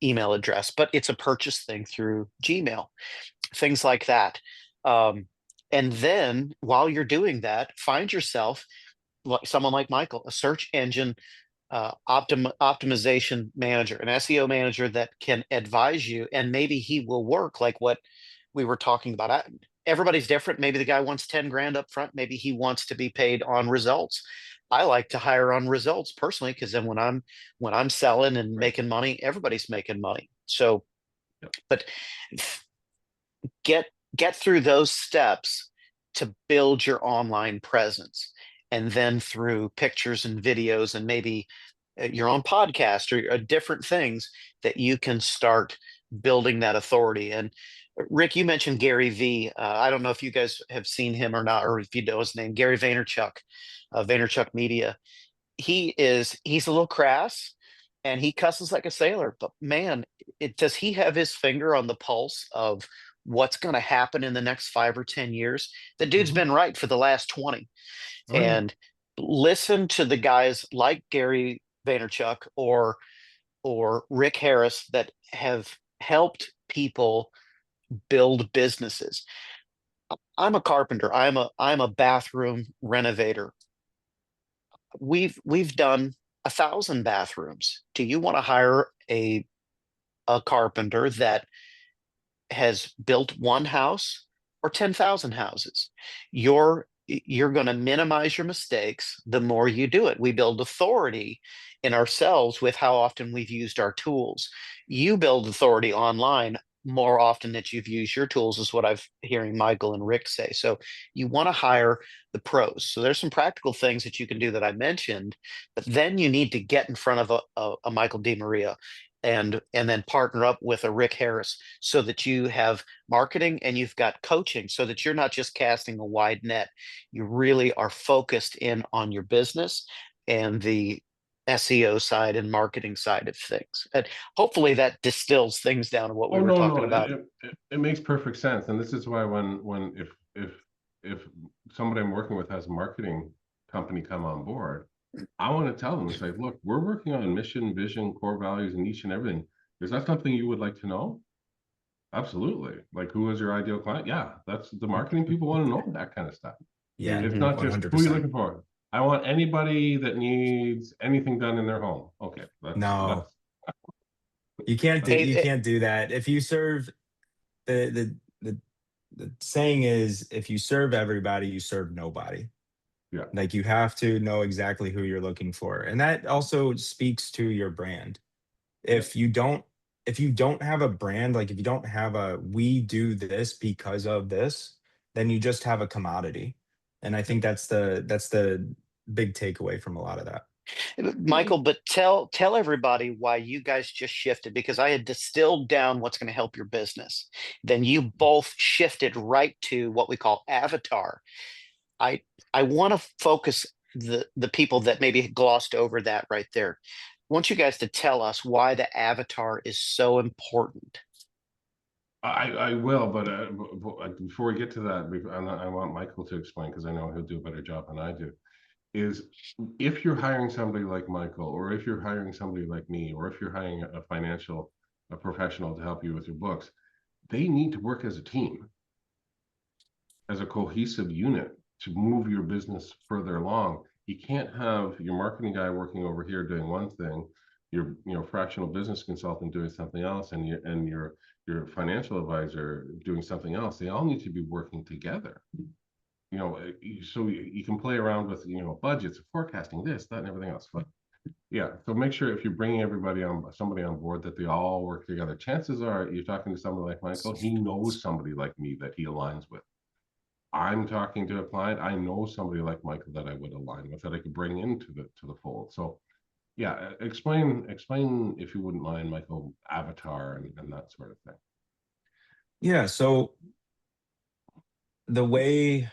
email address, but it's a purchase thing through Gmail, things like that. Um, and then while you're doing that, find yourself like someone like Michael, a search engine optimization manager, an SEO manager that can advise you, and maybe he will work like what we were talking about. Everybody's different. Maybe the guy wants 10 grand up front. Maybe he wants to be paid on results. I like to hire on results personally, because then when I'm selling and Right. making money, everybody's making money. So, Yep. but get through those steps to build your online presence, and then through pictures and videos and maybe your own podcast or different things that you can start building that authority. And Rick, you mentioned Gary V. I don't know if you guys have seen him or not, or if you know his name, Gary Vaynerchuk, Vaynerchuk Media. He's a little crass and he cusses like a sailor, but man, does he have his finger on the pulse of what's going to happen in the next 5 or 10 years? The dude's Mhm. been right for the last 20. Oh, yeah. And listen to the guys like Gary Vaynerchuk or Rick Harris that have helped people build businesses. I'm a carpenter. I'm a bathroom renovator. We've done 1,000 bathrooms. Do you want to hire a carpenter that has built one house or 10,000 houses? You're going to minimize your mistakes the more you do it. We build authority in ourselves with how often we've used our tools. You build authority online more often that you've used your tools, is what I've hearing Michael and Rick say. So you want to hire the pros. So there's some practical things that you can do that I mentioned, but then you need to get in front of a Michael DiMaria and then partner up with a Rick Harris, so that you have marketing and you've got coaching, so that you're not just casting a wide net. You really are focused in on your business and the SEO side and marketing side of things. And hopefully that distills things down to what Oh, we were no, talking no, about. it makes perfect sense, and this is why when if if somebody I'm working with has a marketing company come on board, I want to tell them, it's like, look, we're working on mission, vision, core values, and niche and everything. Is that something you would like to know? Absolutely. Like, who is your ideal client? Yeah, that's the marketing people want to know that kind of stuff. Yeah, It's Mhm. not just who you're 100%. looking for. I want anybody that needs anything done in their home. Okay, No, that's you can't do Hey, you can't do that. If you serve the the saying is, if you serve everybody, you serve nobody. yeah. Like, you have to know exactly who you're looking for. And that also speaks to your brand. Yeah. If you don't if you don't have a brand, like if you don't have a we do this because of this, then you just have a commodity. And I think that's the big takeaway from a lot of that. Michael, but tell everybody why you guys just shifted, because I had distilled down what's going to help your business. Then you both shifted right to what we call avatar. I I want to focus the people that maybe glossed over that right there. I want you guys to tell us why the avatar is so important. I will, but before we get to that, I want Michael to explain, because I know he'll do a better job than I do. Is if you're hiring somebody like Michael, or if you're hiring somebody like me, or if you're hiring a professional to help you with your books, they need to work as a team, as a cohesive unit to move your business further along. You can't have your marketing guy working over here doing one thing, your fractional business consultant doing something else, and your financial advisor doing something else. They all need to be working together. So you can play around with budgets, forecasting, this, that, and everything else. But yeah, so make sure if you're bringing somebody on board, that they all work together. Chances are you're talking to somebody like Michael. He knows somebody like me that he aligns with. I'm talking to a client, I know somebody like Michael that I would align with, that I could bring into the fold. So yeah, explain if you wouldn't mind, Michael, avatar and that sort of thing. Yeah, so the way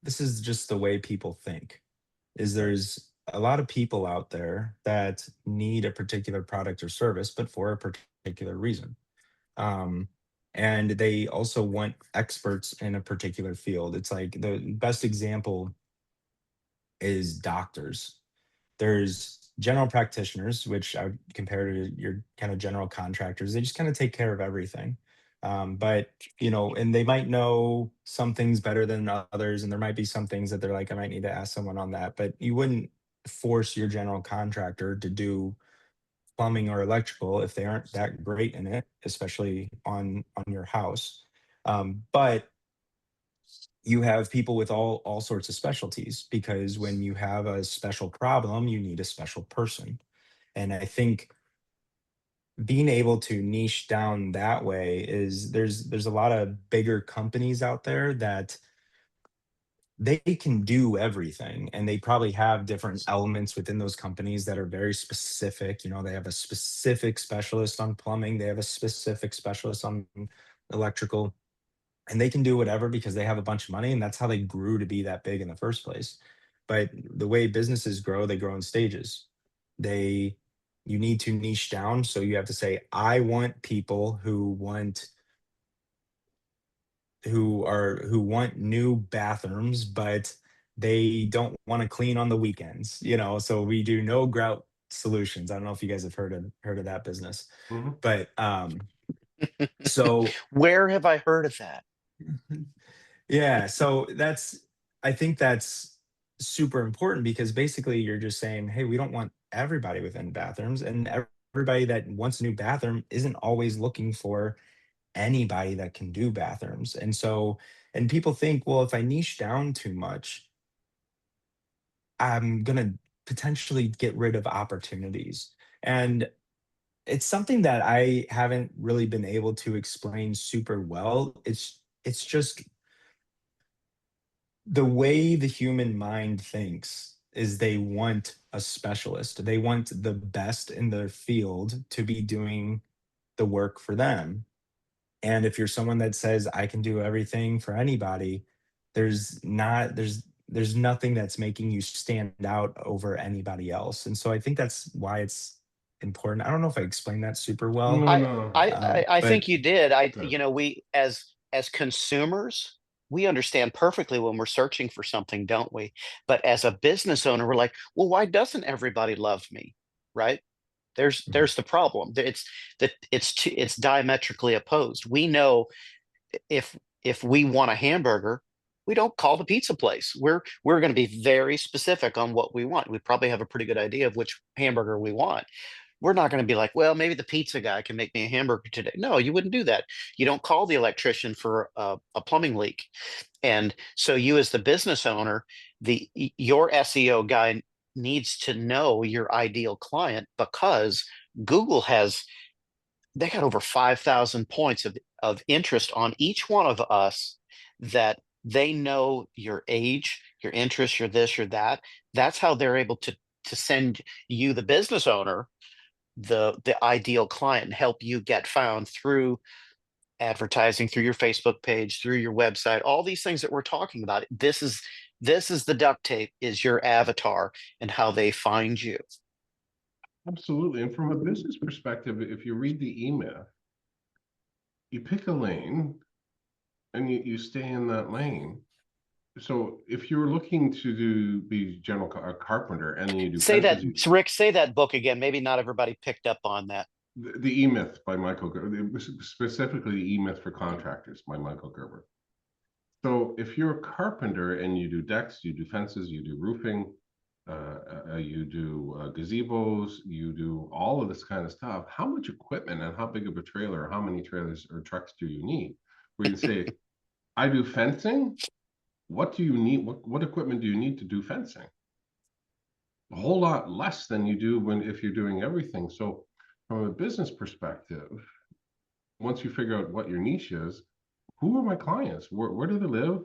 this is just the way people think is there's a lot of people out there that need a particular product or service, but for a particular reason. Um, and they also want experts in a particular field. It's like the best example is doctors. There's general practitioners, which I would compare to your kind of general contractors. They just kind of take care of everything. But and they might know some things better than others, and there might be some things that they're like, I might need to ask someone on that. But you wouldn't force your general contractor to do plumbing or electrical if they aren't that great in it, especially on your house. But you have people with all sorts of specialties, because when you have a special problem, you need a special person. And I think being able to niche down that way is there's a lot of bigger companies out there that they can do everything, and they probably have different elements within those companies that are very specific. They have a specific specialist on plumbing, they have a specific specialist on electrical, and they can do whatever because they have a bunch of money, and that's how they grew to be that big in the first place. But the way businesses grow, they grow in stages. They You need to niche down, so you have to say, I want people who want new bathrooms, but they don't want to clean on the weekends. So we do no grout solutions. I don't know if you guys have heard of that business. Mhm. But so Where have I heard of that? yeah, so I think that's super important, because basically you're just saying, hey, we don't want everybody within bathrooms, and everybody that wants a new bathroom isn't always looking for anybody that can do bathrooms. And people think, well, if I niche down too much, I'm going to potentially get rid of opportunities. And it's something that I haven't really been able to explain super well. It's just the way the human mind thinks is they want a specialist. They want the best in their field to be doing the work for them. And if you're someone that says I can do everything for anybody, there's nothing that's making you stand out over anybody else. And so I think that's why it's important. I don't know if I explained that super well. No, I no, I no. I, I But think you did. Good. We as consumers, we understand perfectly when we're searching for something, don't we? But as a business owner, we're like, well, why doesn't everybody love me? Right? There's the problem. It's diametrically opposed. We know if we want a hamburger, we don't call the pizza place. We're going to be very specific on what we want. We probably have a pretty good idea of which hamburger we want. We're not going to be like, well, maybe the pizza guy can make me a hamburger today. No, you wouldn't do that. You don't call the electrician for a plumbing leak. And so you, as the business owner, your SEO guy needs to know your ideal client, because Google they got over 5,000 points of interest on each one of us, that they know your age, your interest, your this, your that. That's how they're able to send you, the business owner, the ideal client, and help you get found through advertising, through your Facebook page, through your website, all these things that we're talking about. This is the duct tape, is your avatar and how they find you. Absolutely. And from a business perspective, if you read the email, you pick a lane and you stay in that lane. So if you're looking to be a carpenter, and then you do Say that, fences, Rick, say that book again. Maybe not everybody picked up on that. the E-Myth by Michael Gerber, specifically the E-Myth for Contractors by Michael Gerber. So if you're a carpenter and you do decks, you do fences, you do roofing, you do gazebos, you do all of this kind of stuff, how much equipment and how big of a trailer, or how many trailers or trucks do you need? Where you say, I do fencing. What do you need? What equipment do you need to do fencing? A whole lot less than you do if you're doing everything. So from a business perspective, once you figure out what your niche is, who are my clients? Where do they live?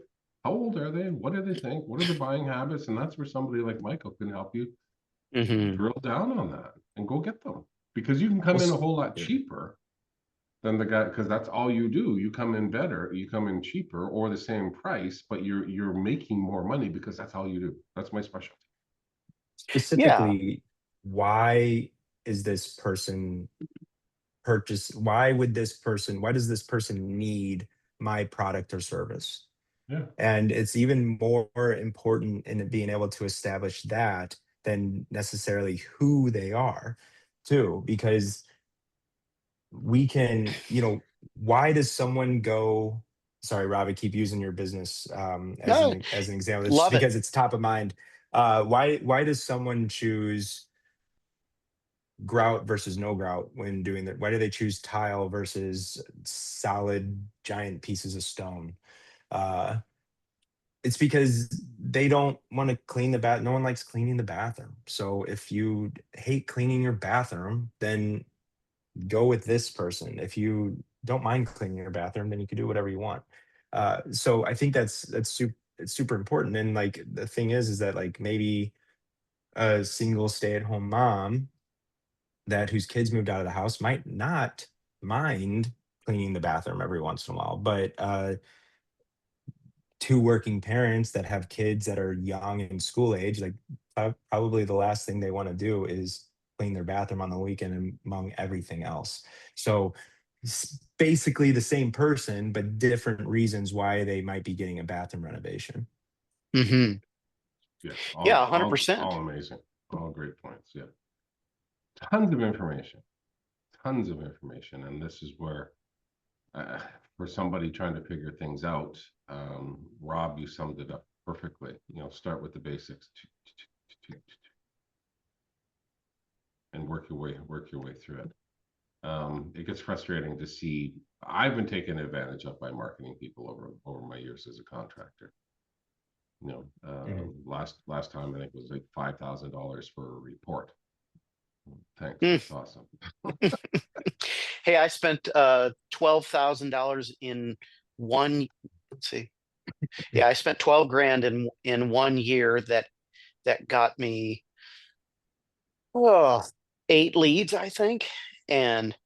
How old are they? What do they think? What are their buying habits? And that's where somebody like Michael can help you drill down on that and go get them. Because you can come in a whole lot cheaper than the guy, because that's all you do. You come in better, you come in cheaper or the same price, but you're making more money because that's all you do. That's my specialty. Specifically, why is this person why does this person need my product or service? Yeah. And it's even more important in being able to establish that than necessarily who they are too, because we can, why does someone go, sorry, Rob, I keep using your business as an example. It's just because it's top of mind. Why does someone choose grout versus no grout when doing that? Why do they choose tile versus solid giant pieces of stone? It's because they don't want to clean the bath. No one likes cleaning the bathroom. So if you hate cleaning your bathroom, then go with this person. If you don't mind cleaning your bathroom, then you can do whatever you want. So I think it's super important. And like the thing is that like maybe a single stay-at-home mom whose kids moved out of the house might not mind cleaning the bathroom every once in a while, but two working parents that have kids that are young and school age, like probably the last thing they want to do is clean their bathroom on the weekend among everything else. So it's basically the same person, but different reasons why they might be getting a bathroom renovation. Mm-hmm. Yeah. 100%. All amazing. All great points. Yeah. Tons of information. And this is where, for somebody trying to figure things out, Rob, you summed it up perfectly. Start with the basics and work your way through it. It gets frustrating to see. I've been taken advantage of by marketing people over my years as a contractor. Last time I think it was like $5,000 for a report. Thanks. That's awesome. Hey, I spent $12,000 in one. Let's see. Yeah, I spent 12 grand in 1 year that got me 8 leads, I think. And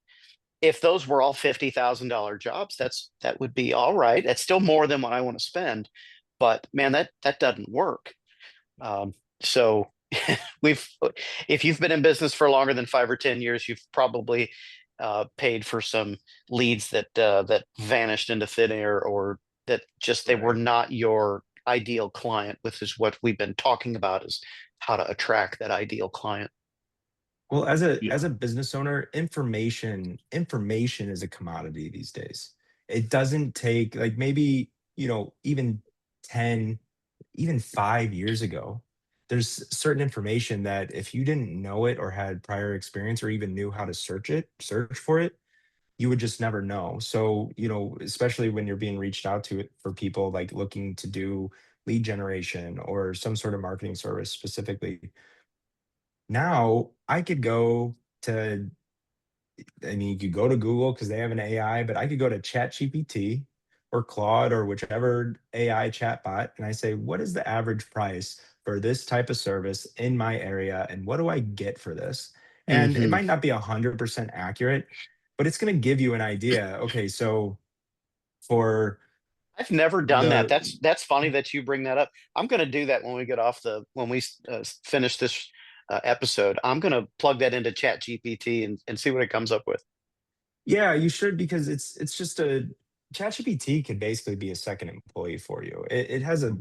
if those were all $50,000 jobs, that would be all right. That's still more than what I want to spend, but man, that doesn't work. So if you've been in business for longer than 5 or 10 years, you've probably paid for some leads that vanished into thin air, or that just they were Right. not your ideal client, which is what we've been talking about, is how to attract that ideal client. Well, as a Yeah. business owner, information is a commodity these days. It doesn't take, like, maybe, even 10, even 5 years ago, there's certain information that if you didn't know it or had prior experience or even knew how to search for it, you would just never know. So, especially when you're being reached out to it for people like looking to do lead generation or some sort of marketing service specifically. Now I could go to, I mean, you could go to Google because they have an AI, but I could go to ChatGPT or Claude or whichever AI chatbot, and I say, what is the average price for this type of service in my area, and what do I get for this? And it Mhm. might not be 100% accurate, but it's going to give you an idea. Okay, so for I've never done that. the That's funny that you bring that up. I'm going to do that when we get off when we finish this episode. I'm going to plug that into Chat GPT and see what it comes up with. Yeah, you should, because it's just a ChatGPT could basically be a second employee for you. It has a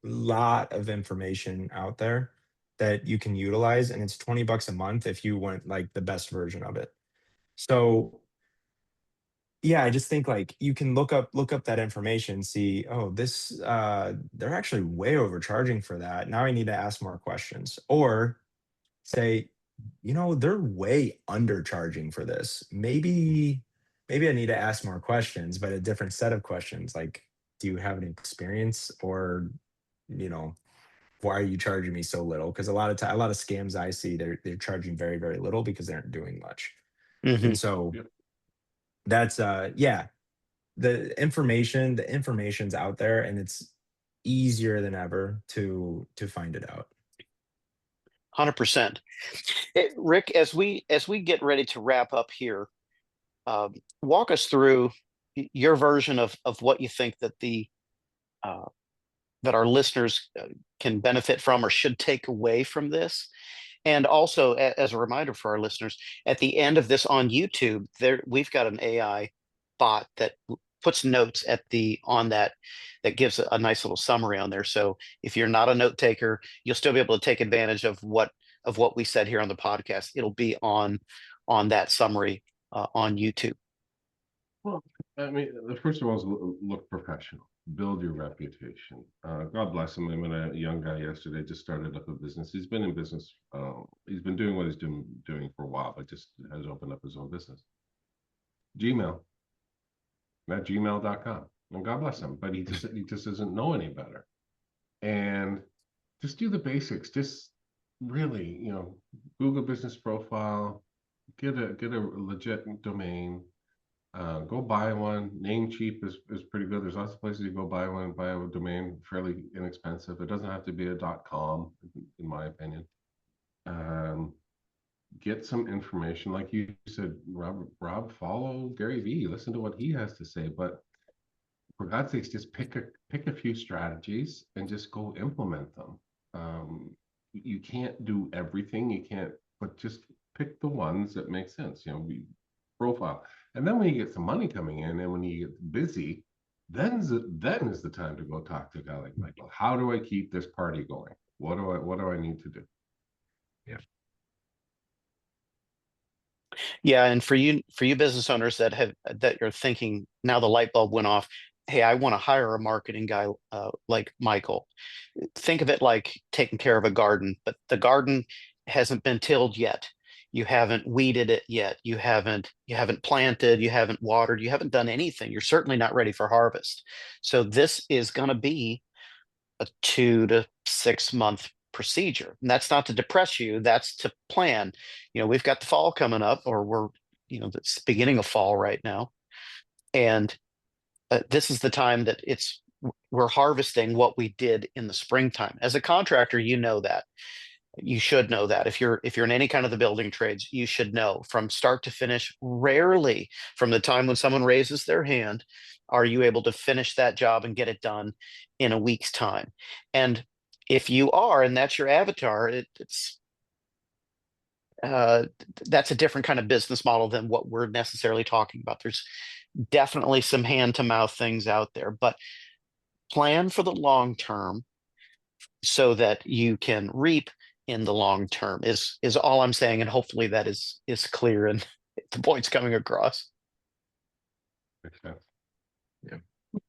lot of information out there that you can utilize, and it's $20 a month if you want like the best version of it. So yeah, I just think like you can look up that information, see, oh, this they're actually way overcharging for that. Now I need to ask more questions. Or say, they're way undercharging for this. Maybe I need to ask more questions, but a different set of questions. Like, do you have any experience, or, you know, why are you charging me so little? Because a lot of scams I see, they're charging very, very little because they aren't doing much. And Hmm. so Yep. that's yeah, the information's out there, and it's easier than ever to find it out. 100%. Rick, as we get ready to wrap up here, walk us through your version of what you think that the uh, that our listeners can benefit from or should take away from this. And also, as a reminder for our listeners, at the end of this on YouTube, there we've got an AI bot that puts notes at the on that gives a nice little summary on there. So if you're not a note taker, you'll still be able to take advantage of what we said here on the podcast. It'll be on that summary on YouTube. Well, I mean, the first of all is look professional, build your reputation. God bless him. I met a young guy yesterday, just started up a business. He's been in business. He's been doing what he's doing for a while, but just has opened up his own business. Gmail, at gmail.com. And God bless him, but he just doesn't know any better. And just do the basics. Just really, Google business profile, get a legit domain. Go buy one. Namecheap is pretty good. There's lots of places you go buy one, buy a domain fairly inexpensive. It doesn't have to be a .com, in my opinion. Get some information, like you said, Rob, follow Gary Vee, listen to what he has to say. But for God's sakes, just pick a few strategies and just go implement them. You can't do everything. You can't, but just pick the ones that make sense. Profile, and then when you get some money coming in, and when you get busy, then is the time to go talk to a guy like Michael. How do I keep this party going? What do I need to do? Yeah. Yeah, and for you business owners that you're thinking now the light bulb went off. Hey, I want to hire a marketing guy like Michael. Think of it like taking care of a garden, but the garden hasn't been tilled yet. You haven't weeded it yet. You haven't planted, you haven't watered, you haven't done anything. You're certainly not ready for harvest. So this is going to be a 2 to 6 month procedure. And that's not to depress you, that's to plan. We've got the fall coming up, or it's the beginning of fall right now. And this is the time that we're harvesting what we did in the springtime. As a contractor, that. You should know that if you're in any kind of the building trades, you should know from start to finish. Rarely from the time when someone raises their hand are you able to finish that job and get it done in a week's time. And if you are, and that's your avatar, it's uh, that's a different kind of business model than what we're necessarily talking about. There's definitely some hand to mouth things out there, but plan for the long term so that you can reap in the long term is all I'm saying, and hopefully that is clear and the point's coming across. Makes sense. Yeah.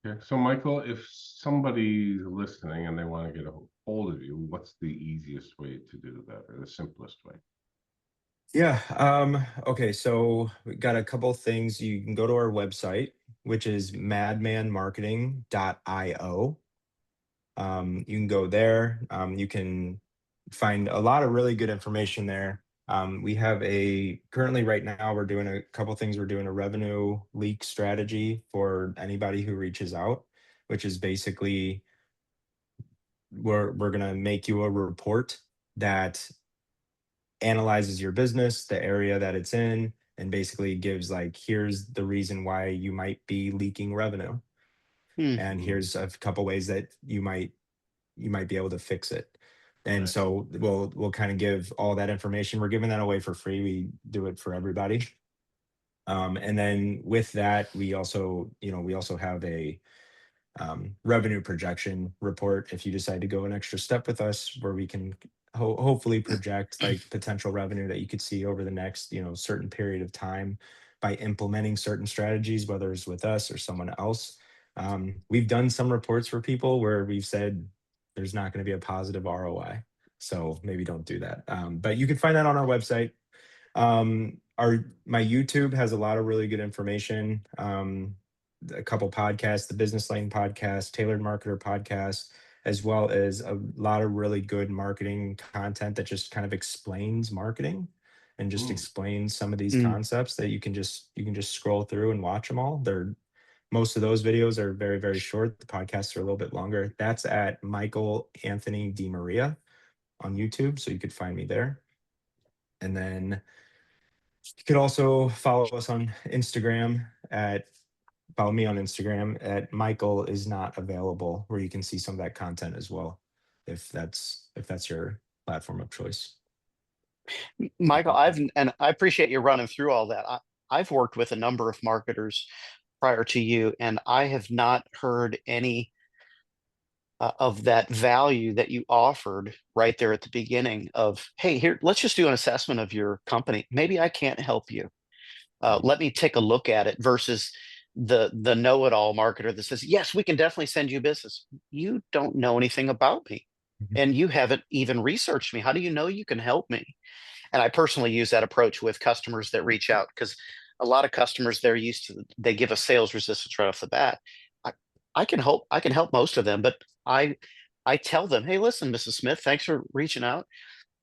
Okay. So Michael, if somebody's listening and they want to get a hold of you, what's the easiest way to do that, or the simplest way? Yeah. Okay. So we got a couple things. You can go to our website, which is madmanmarketing.io. You can go there. You can find a lot of really good information there. We have currently right now, we're doing a couple things. We're doing a revenue leak strategy for anybody who reaches out, which is basically we're going to make you a report that analyzes your business, the area that it's in, and basically gives like, here's the reason why you might be leaking revenue. And here's a couple ways that you might be able to fix it. And Right. so we'll kind of give all that information. We're giving that away for free. We do it for everybody. And then with that, we also have a revenue projection report if you decide to go an extra step with us, where we can hopefully project like potential revenue that you could see over the next certain period of time by implementing certain strategies, whether it's with us or someone else. We've done some reports for people where we've said there's not going to be a positive ROI, so maybe don't do that. But you can find that on our website. My YouTube has a lot of really good information. A couple podcasts, the Business Lane podcast, Tailored Marketer podcast, as well as a lot of really good marketing content that just kind of explains marketing and just explains some of these concepts that you can just scroll through and watch them all. Most of those videos are very, very short. The podcasts are a little bit longer. That's at Michael Anthony DiMaria on YouTube, so you could find me there. And then you could also follow me on Instagram at Michael is not available, where you can see some of that content as well, if that's your platform of choice. Michael, and I appreciate you running through all that. I've worked with a number of marketers prior to you, and I have not heard any of that value that you offered right there at the beginning of, hey, here, let's just do an assessment of your company. Maybe I can't help you. Let me take a look at it, versus the know-it-all marketer that says, yes, we can definitely send you business. You don't know anything about me, and you haven't even researched me. How do you know you can help me? And I personally use that approach with customers that reach out, because a lot of customers, they give a sales resistance right off the bat. I can help most of them, but I tell them, hey, listen, Mrs. Smith, thanks for reaching out.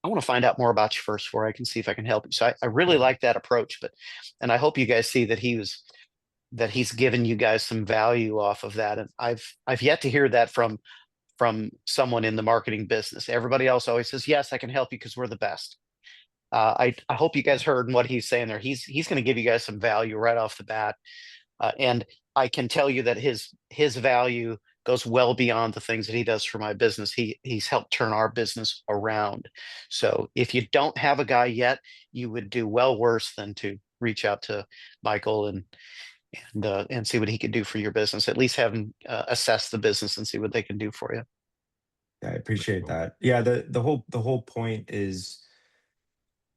I want to find out more about you first before I can see if I can help you. So I really like that approach, and I hope you guys see that he's given you guys some value off of that. And I've yet to hear that from someone in the marketing business. Everybody else always says, yes, I can help you because we're the best. I hope you guys heard what he's saying there. He's going to give you guys some value right off the bat. And I can tell you that his value goes well beyond the things that he does for my business. He's helped turn our business around. So if you don't have a guy yet, you would do well worse than to reach out to Michael and see what he can do for your business. At least have him assess the business and see what they can do for you. Yeah, I appreciate that. Yeah, the whole point is,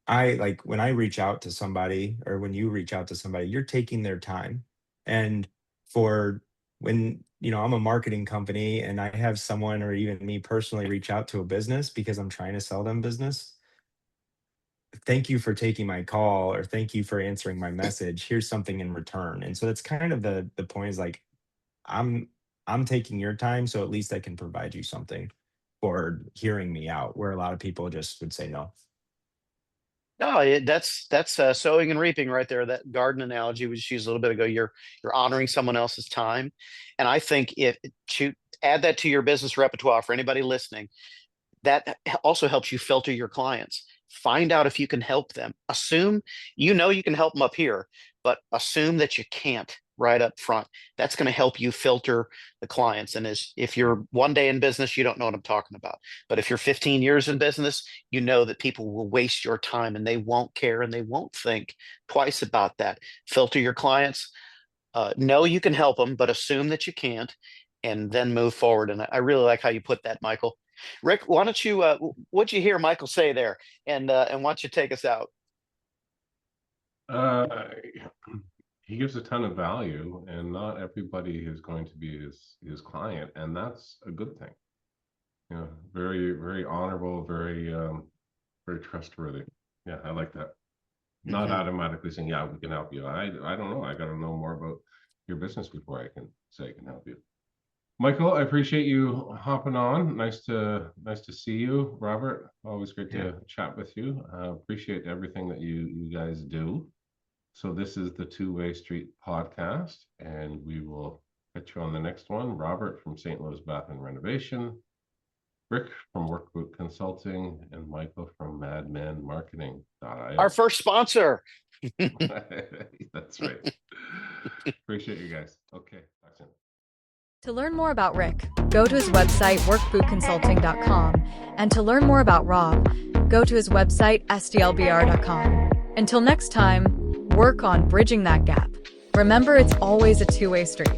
when I reach out to somebody, or when you reach out to somebody, you're taking their time. And when I'm a marketing company and I have someone, or even me personally, reach out to a business because I'm trying to sell them business, thank you for taking my call, or thank you for answering my message. Here's something in return. And so that's kind of the point, is like, I'm taking your time, so at least I can provide you something for hearing me out, where a lot of people just would say no. No, that's sowing and reaping right there. That garden analogy we just used a little bit ago. You're honoring someone else's time, and I think if to add that to your business repertoire for anybody listening, that also helps you filter your clients. Find out if you can help them. Assume you can help them up here, but assume that you can't right up front. That's going to help you filter the clients. And if you're one day in business, you don't know what I'm talking about. But if you're 15 years in business, you know that people will waste your time and they won't care and they won't think twice about that. Filter your clients. Know you can help them, but assume that you can't. and then move forward. And I really like how you put that, Michael. Rick, why don't you, what'd you hear Michael say there? And why don't you take us out? Uh, he gives a ton of value, and not everybody is going to be his client, and that's a good thing. You know, very, very honorable, very very trustworthy. Yeah, I like that. Not automatically saying, yeah, we can help you. I don't know. I got to know more about your business before I can say I can help you. Michael, I appreciate you hopping on. Nice to see you, Robert. Always great to chat with you. Appreciate everything that you guys do. So this is the Two-Way Street podcast, and we will catch you on the next one. Robert from St. Louis Bath and Renovation, Rick from Workbook Consulting, and Michael from madmanmarketing.io. Our first sponsor. That's right. Appreciate you guys. Okay, talk soon. To learn more about Rick, go to his website, workbootconsulting.com. And to learn more about Rob, go to his website, sdlbr.com. Until next time, work on bridging that gap. Remember, it's always a two-way street.